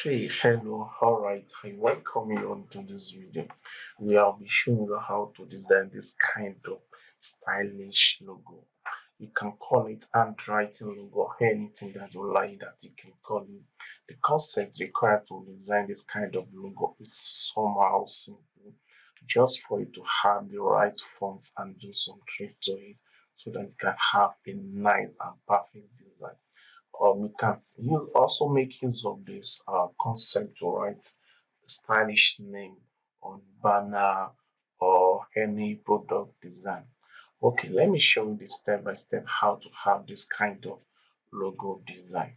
Hey, hello, alright, I welcome you onto this video. I'll be showing you how to design this kind of stylish logo. You can call it handwriting logo or anything that you like that you can call it. The concept required to design this kind of logo is somehow simple, just for you to have the right fonts and do some trick to it so that you can have a nice and perfect design. We can use also make use of this concept to write stylish name on banner or any product design. Okay, let me show you the step by step how to have this kind of logo design.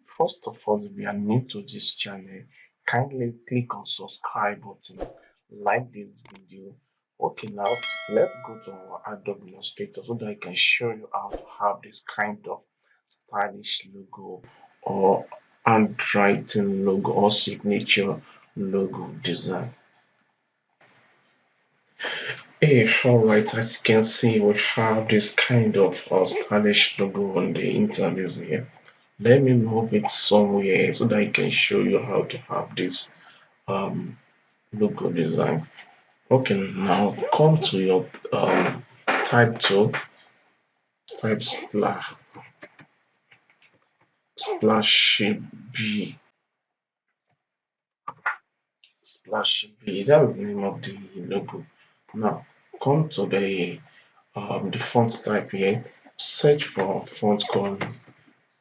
First of all, if you are new to this channel, kindly click on subscribe button, like this video. Okay, now let's go to our Adobe Illustrator so that I can show you how to have this kind of stylish logo or handwriting logo or signature logo design. Hey, alright, as you can see, we have this kind of stylish logo on the internet here. Let me move it somewhere so that I can show you how to have this um, logo design. Okay, now come to your type tool, type splash B, splash B. That's the name of the logo. Now come to the font type here. Search for a font called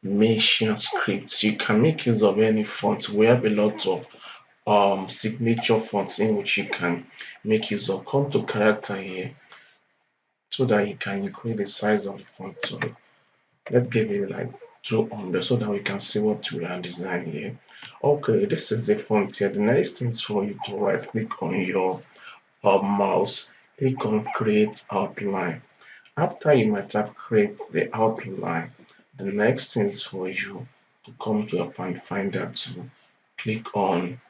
Mission Script. You can make use of any font. We have a lot of signature fonts in which you can make use of. Come to character here so that you can increase the size of the font to, let's give it like 200 so that we can see what we are designing here. Okay, this is the font here. The next thing is for you to right click on your mouse, click on create outline. After you might have created the outline, the next thing is for you to come to your finder to click on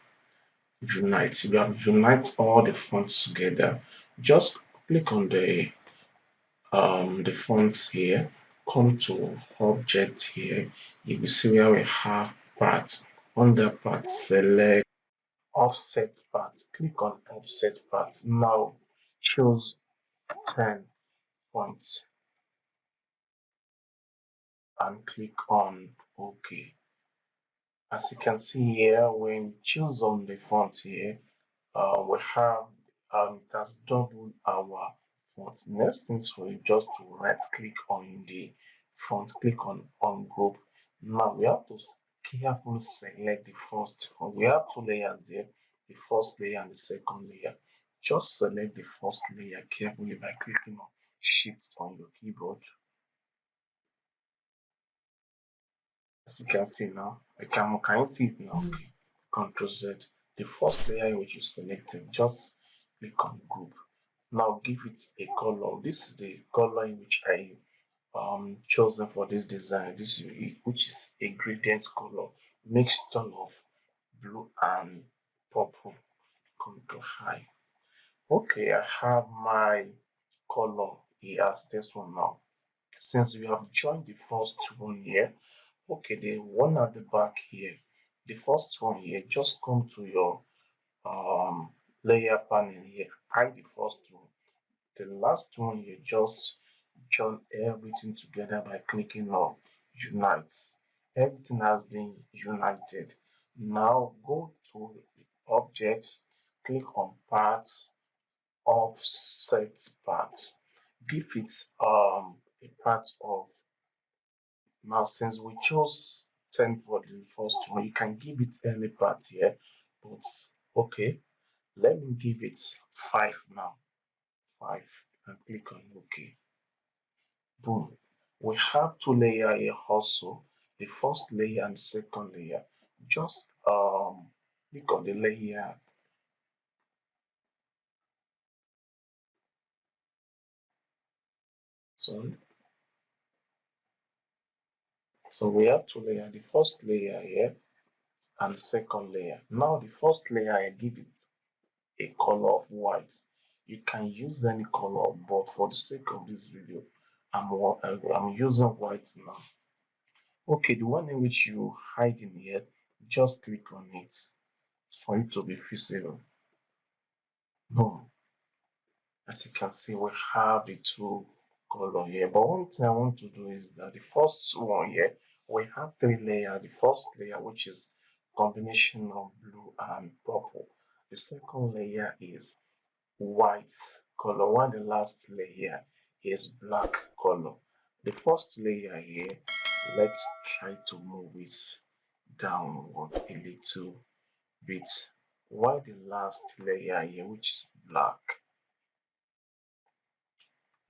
unite. We have unite all the fonts together. Just click on the fonts here, come to object here. You will see where we have parts. Under parts, select offset parts. Click on offset parts. Now choose 10 points and click on OK. As you can see here, when we choose on the font here, we have it has doubled our font. Next thing is for you just to right click on the font, click on group. Now we have to carefully select the first font. We have two layers here, the first layer and the second layer. Just select the first layer carefully by clicking on shift on your keyboard. As you can see now, can you see it now? Okay. Control Z. The first layer which you selected, just click on group. Now give it a color. This is the color in which I chosen for this design. This is which is a gradient color, mixture of blue and purple. Control high. Okay, I have my color here as this one now. Since we have joined the first one here, okay, the one at the back here, the first one here, just come to your layer panel here, hide the first one. The last one here, just join everything together by clicking on unite. Everything has been united. Now go to objects, click on parts, offset parts, give it a part of. Now since we chose 10 for the first one, you can give it any part here, but okay, let me give it 5 now. 5 and click on OK. Boom. We have two layers here also, the first layer and second layer. Just click on the layer. So we have two layers, the first layer here and second layer. Now the first layer, I give it a color of white. You can use any color, but for the sake of this video, I'm using white now. Okay, the one in which you hide in here, Just click on it for it to be visible. Boom. As you can see, we have the two color here. But one thing I want to do is that the first one here, we have three layers. The first layer, which is combination of blue and purple. The second layer is white color, while the last layer is black color. The first layer here, let's try to move it downward a little bit, while the last layer here, which is black,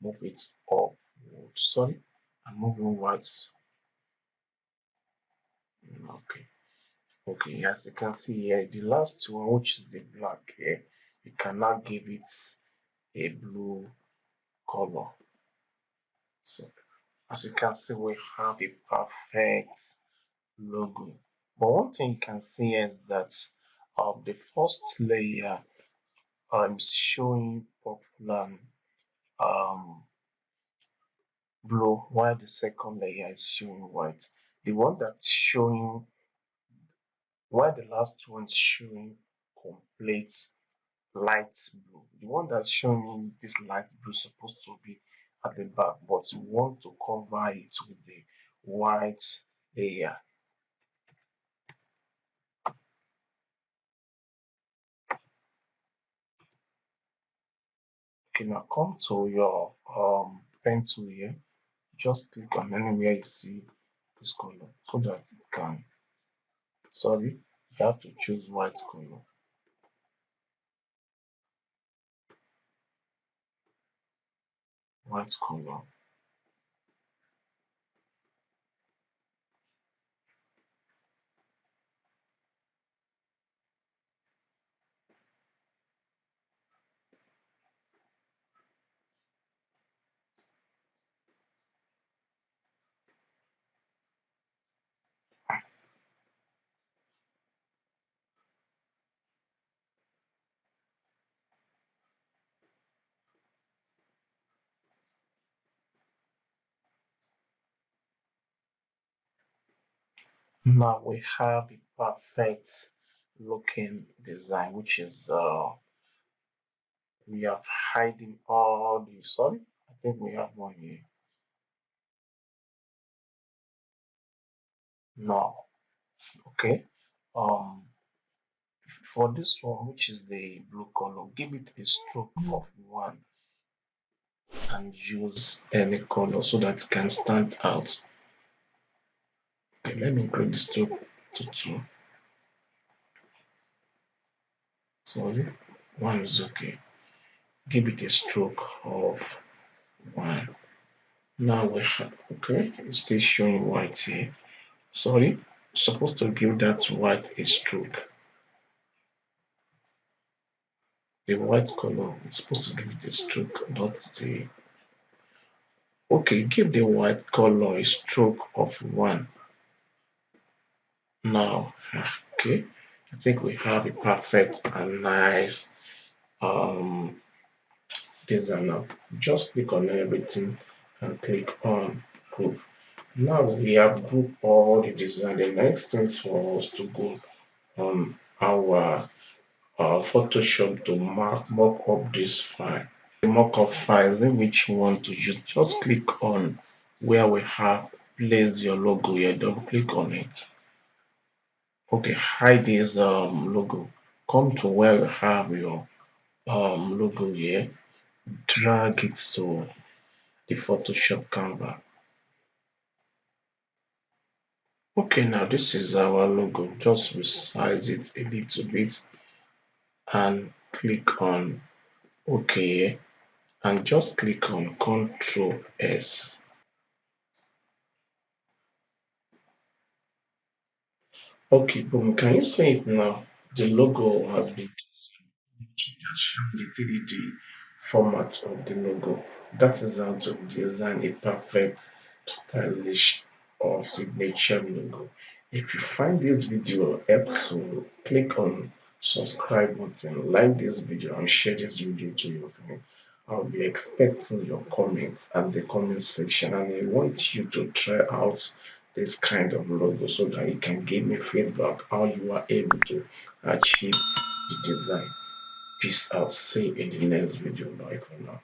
move it upward. Sorry, I'm moving white. Okay, okay, as you can see here, the last one, which is the black here, you cannot give it a blue color. So as you can see, we have a perfect logo. But one thing you can see is that the first layer is showing purple um, blue, while the second layer is showing white. The one that's showing, while the last one's showing complete light blue. The one that's showing this light blue is supposed to be at the back, but we want to cover it with the white layer. Okay, now come to your pen tool here. Just click on anywhere you see this color so that it can, sorry, you have to choose white color. White color. Now we have a perfect looking design, which is we have hiding all the, sorry, I think we have one here. No, okay. Um, for this one, which is the blue color, give it a stroke of one and use any color so that it can stand out. Okay, let me increase the stroke to two. Sorry, one is okay. Give it a stroke of one. Now we have, okay, it's still showing white here. Sorry, supposed to give that white a stroke. The white color, it's supposed to give it a stroke, not the, okay, give the white color a stroke of one. Now, okay, I think we have a perfect and nice design now. Just click on everything and click on group. Now we have grouped all the design. The next thing is for us to go on our Photoshop to mock up this file. The mock-up files in which you want to use, just click on where we have place your logo here, double click on it. Okay, hide this logo. Come to where you have your logo here, drag it to the Photoshop canvas. Okay, now this is our logo. Just resize it a little bit and click on OK and just click on Ctrl S. Okay, boom. Can you see it now? The logo has been designed. It has shown the 3D format of the logo. That is how to design a perfect, stylish, or signature logo. If you find this video helpful, click on subscribe button, like this video, and share this video to your friends. I'll be expecting your comments at the comment section, and I want you to try out this kind of logo so that you can give me feedback how you are able to achieve the design. Peace out. See you in the next video. Bye for now.